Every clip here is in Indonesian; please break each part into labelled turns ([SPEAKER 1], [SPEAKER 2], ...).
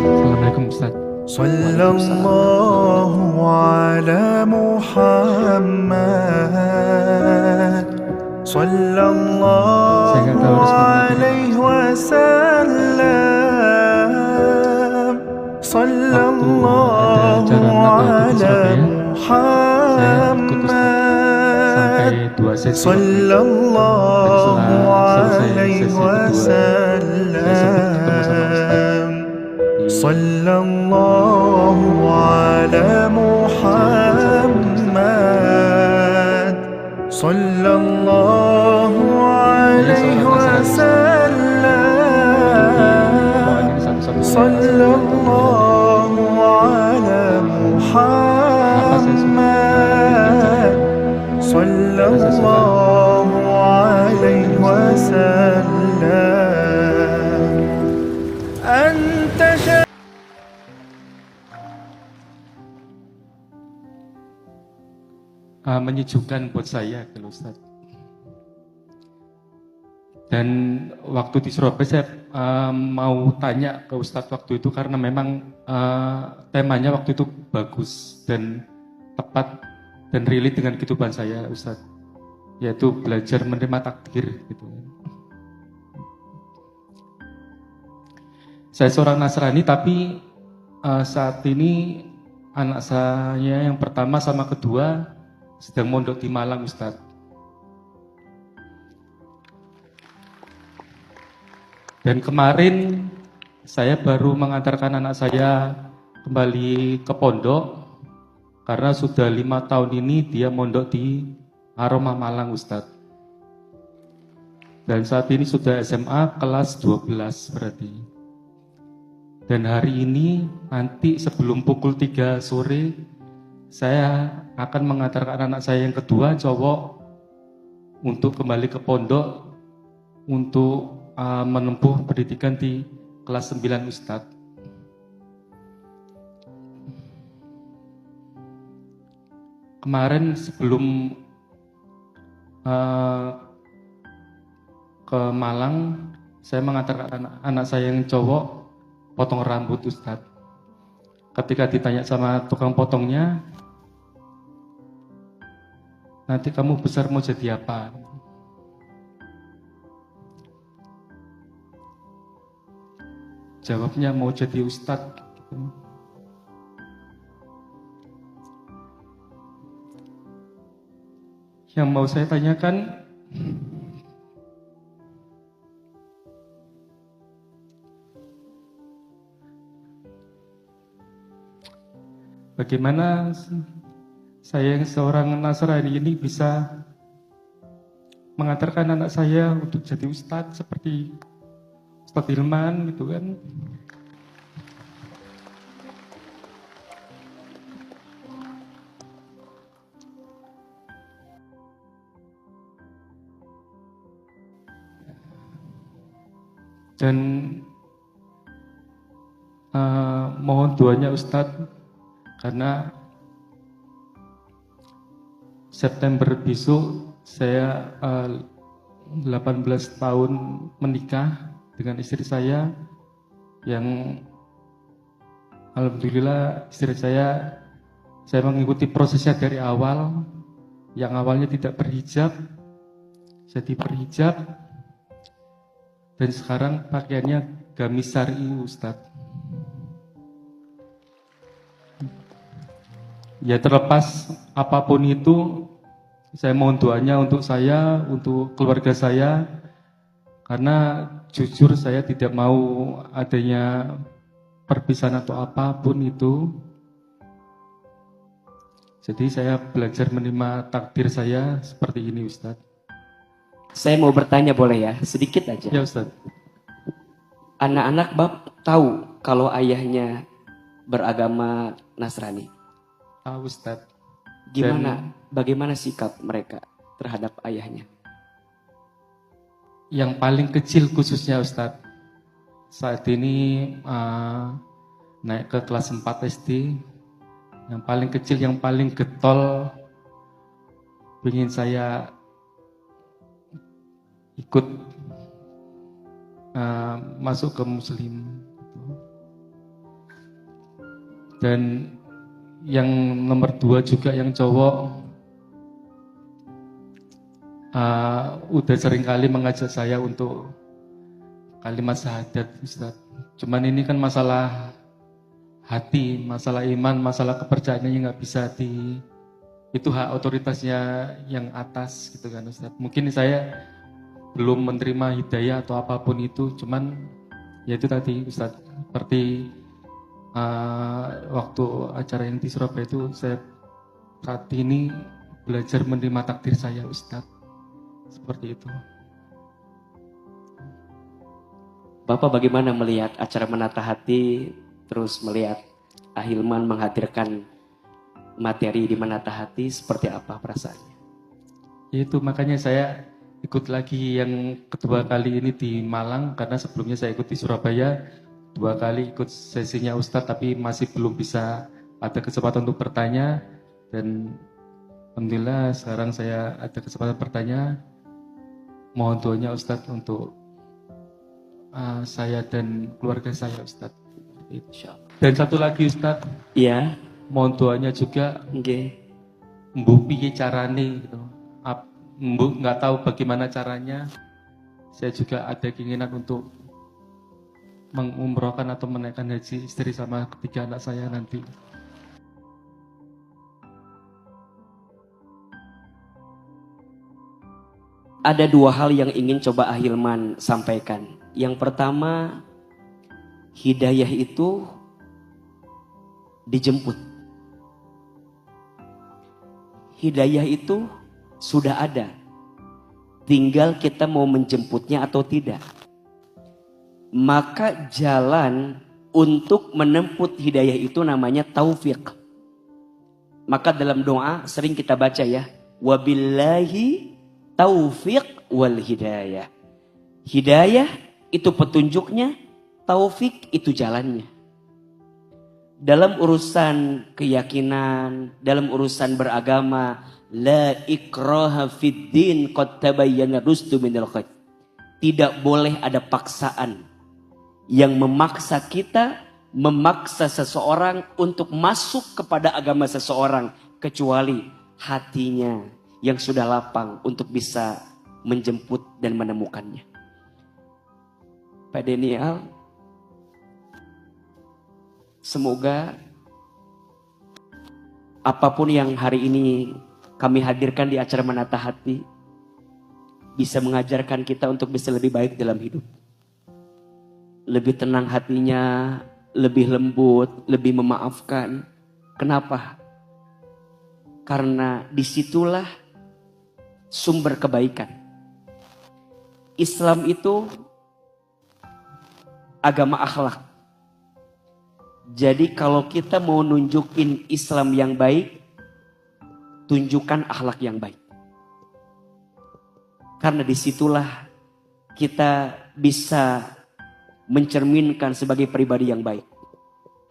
[SPEAKER 1] Assalamualaikum Ustaz.
[SPEAKER 2] Sallallahu ala Muhammad Sallallahu alaihi wasallam Sallallahu ala Muhammad Sallallahu alaihi wasallam Sallallahu ala Muhammad Sallallahu alaihi wasallam Sallallahu ala Muhammad Sallallahu alaihi wasallam Anta
[SPEAKER 1] menyejukkan buat saya kalau Ustaz. Dan waktu di Surabaya saya mau tanya ke Ustadz waktu itu karena memang temanya waktu itu bagus dan tepat dan relate dengan kehidupan saya Ustadz, yaitu belajar menerima takdir gitu. Saya seorang Nasrani tapi saat ini anak saya yang pertama sama kedua sedang mondok di Malang Ustadz. Dan kemarin saya baru mengantarkan anak saya kembali ke pondok karena sudah 5 tahun ini dia mondok di Aroma Malang Ustadz. Dan saat ini sudah SMA kelas 12 berarti. Dan hari ini nanti sebelum pukul 3 sore saya akan mengantarkan anak saya yang kedua cowok untuk kembali ke pondok untuk menempuh pendidikan di kelas 9 Ustadz. Kemarin sebelum ke Malang saya mengantarkan anak saya yang cowok potong rambut Ustadz. Ketika ditanya sama tukang potongnya, nanti kamu besar mau jadi apa? Jawabnya mau jadi ustadz. Yang mau saya tanyakan, bagaimana saya yang seorang Nasrani ini bisa mengantarkan anak saya untuk jadi ustadz seperti Ustadz Hilman gitu kan. Dan mohon doanya Ustadz karena September besok saya 18 tahun menikah dengan istri saya yang alhamdulillah istri saya mengikuti prosesnya dari awal, yang awalnya tidak berhijab jadi berhijab dan sekarang pakaiannya gamis syar'i Ustadz. Ya terlepas apapun itu, saya mohon doanya untuk saya, untuk keluarga saya, karena jujur saya tidak mau adanya perpisahan atau apapun itu. Jadi saya belajar menerima takdir saya seperti ini Ustadz.
[SPEAKER 3] Saya mau bertanya boleh ya? Sedikit aja.
[SPEAKER 1] Ya Ustadz.
[SPEAKER 3] Anak-anak Bab tahu kalau ayahnya beragama Nasrani?
[SPEAKER 1] Tahu Ustadz.
[SPEAKER 3] Bagaimana sikap mereka terhadap ayahnya?
[SPEAKER 1] Yang paling kecil khususnya Ustadz, saat ini naik ke kelas 4 SD, yang paling kecil, yang paling getol, ingin saya ikut masuk ke Muslim. Dan yang nomor 2 juga yang cowok udah sering kali mengajak saya untuk kalimat syahadat, Ustaz. Cuman ini kan masalah hati, masalah iman, masalah kepercayaannya yang nggak bisa itu hak otoritasnya yang atas gitu kan, Ustaz. Mungkin saya belum menerima hidayah atau apapun itu, cuman ya itu tadi, Ustaz, seperti waktu acara yang di Surabaya itu saya saat ini belajar menerima takdir saya, Ustaz. Seperti itu.
[SPEAKER 3] Bapak bagaimana melihat acara Menata Hati, terus melihat Ahilman menghadirkan materi di Menata Hati, seperti apa perasaannya?
[SPEAKER 1] Itu makanya saya ikut lagi yang kedua kali ini di Malang, karena sebelumnya saya ikut di Surabaya 2 kali ikut sesinya Ustadz, tapi masih belum bisa ada kesempatan untuk bertanya. Dan alhamdulillah sekarang saya ada kesempatan bertanya. Mohon doanya Ustadz untuk saya dan keluarga saya, Ustadz. Dan satu lagi Ustadz,
[SPEAKER 3] Iya.
[SPEAKER 1] mohon doanya juga.
[SPEAKER 3] Nggih.
[SPEAKER 1] Mbuh piye carane gitu. Mbuh nggak tahu bagaimana caranya. Saya juga ada keinginan untuk mengumrohkan atau menaikkan haji istri sama 3 anak saya nanti.
[SPEAKER 3] Ada 2 hal yang ingin coba Ahilman sampaikan. Yang pertama, hidayah itu dijemput. Hidayah itu sudah ada. Tinggal kita mau menjemputnya atau tidak. Maka jalan untuk menempuh hidayah itu namanya taufik. Maka dalam doa sering kita baca ya, wabillahi taufik wal hidayah. Hidayah itu petunjuknya, taufik itu jalannya. Dalam urusan keyakinan, dalam urusan beragama, la ikraha fid din qad tabayyana rusdu minal ghayy. Tidak boleh ada paksaan yang memaksa kita, memaksa seseorang untuk masuk kepada agama seseorang, kecuali hatinya yang sudah lapang untuk bisa menjemput dan menemukannya. Pak Daniel, semoga apapun yang hari ini kami hadirkan di acara Menata Hati bisa mengajarkan kita untuk bisa lebih baik dalam hidup. Lebih tenang hatinya, lebih lembut, lebih memaafkan. Kenapa? Karena disitulah sumber kebaikan. Islam itu agama akhlak. Jadi kalau kita mau nunjukin Islam yang baik, tunjukkan akhlak yang baik. Karena disitulah kita bisa mencerminkan sebagai pribadi yang baik.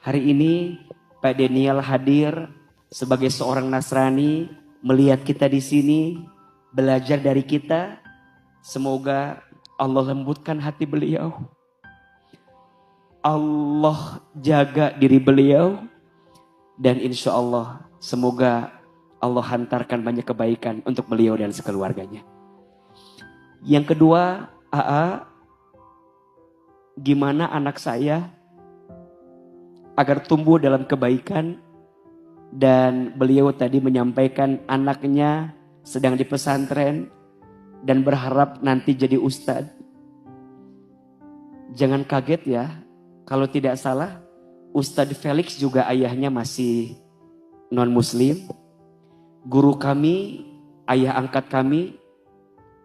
[SPEAKER 3] Hari ini Pak Daniel hadir sebagai seorang Nasrani, melihat kita di sini, belajar dari kita. Semoga Allah lembutkan hati beliau. Allah jaga diri beliau. Dan insya Allah semoga Allah hantarkan banyak kebaikan untuk beliau dan sekeluarganya. Yang kedua, AA, gimana anak saya agar tumbuh dalam kebaikan. Dan beliau tadi menyampaikan anaknya sedang di pesantren dan berharap nanti jadi ustadz. Jangan kaget ya, kalau tidak salah Ustadz Felix juga ayahnya masih non-muslim. Guru kami, ayah angkat kami,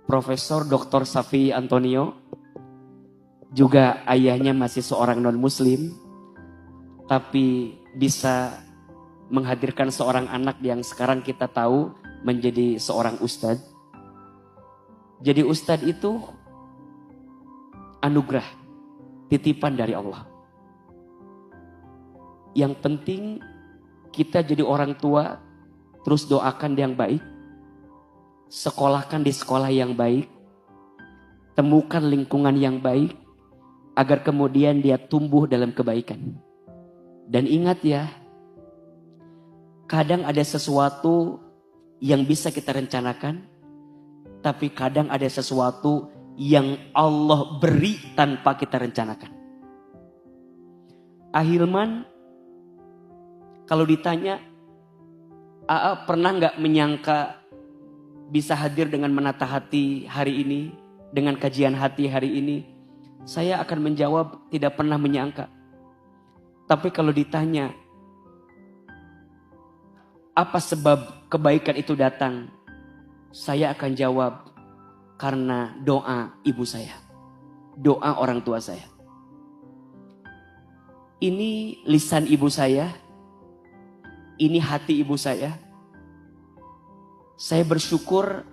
[SPEAKER 3] Profesor Dr. Safi Antonio, juga ayahnya masih seorang non-muslim, tapi bisa menghadirkan seorang anak yang sekarang kita tahu menjadi seorang ustadz. Jadi ustadz itu anugerah, titipan dari Allah. Yang penting kita jadi orang tua, terus doakan yang baik, sekolahkan di sekolah yang baik, temukan lingkungan yang baik, agar kemudian dia tumbuh dalam kebaikan. Dan ingat ya, Kadang ada sesuatu yang bisa kita rencanakan, tapi kadang ada sesuatu yang Allah beri tanpa kita rencanakan. Ahilman, kalau ditanya, AA pernah nggak menyangka bisa hadir dengan menata hati hari ini, dengan kajian hati hari ini? Saya akan menjawab tidak pernah menyangka. Tapi kalau ditanya, apa sebab kebaikan itu datang? Saya akan jawab, karena doa ibu saya. Doa orang tua saya. Ini lisan ibu saya. Ini hati ibu saya. Saya bersyukur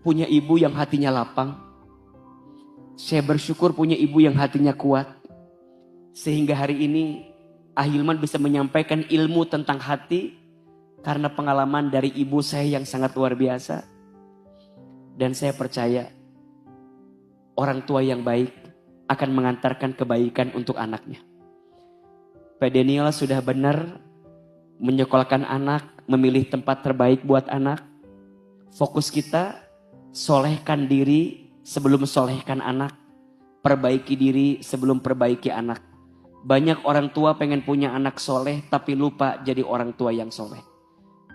[SPEAKER 3] punya ibu yang hatinya lapang. Saya bersyukur punya ibu yang hatinya kuat. Sehingga hari ini Ahilman bisa menyampaikan ilmu tentang hati karena pengalaman dari ibu saya yang sangat luar biasa. Dan saya percaya orang tua yang baik akan mengantarkan kebaikan untuk anaknya. Pak Daniel sudah benar menyekolahkan anak, memilih tempat terbaik buat anak. Fokus kita, solehkan diri sebelum solehkan anak. Perbaiki diri sebelum perbaiki anak. Banyak orang tua pengen punya anak soleh tapi lupa jadi orang tua yang soleh.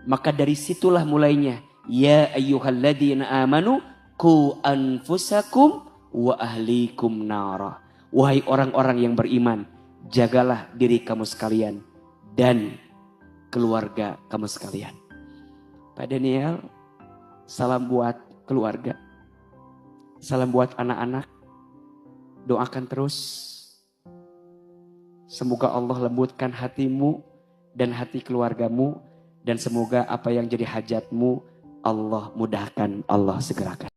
[SPEAKER 3] Maka dari situlah mulainya. Ya ayyuhalladzina amanu qu anfusakum wa ahlikum nara. Wahai orang-orang yang beriman, jagalah diri kamu sekalian dan keluarga kamu sekalian. Pak Daniel, salam buat keluarga. Salam buat anak-anak. Doakan terus. Semoga Allah lembutkan hatimu dan hati keluargamu. Dan semoga apa yang jadi hajatmu Allah mudahkan, Allah segerakan.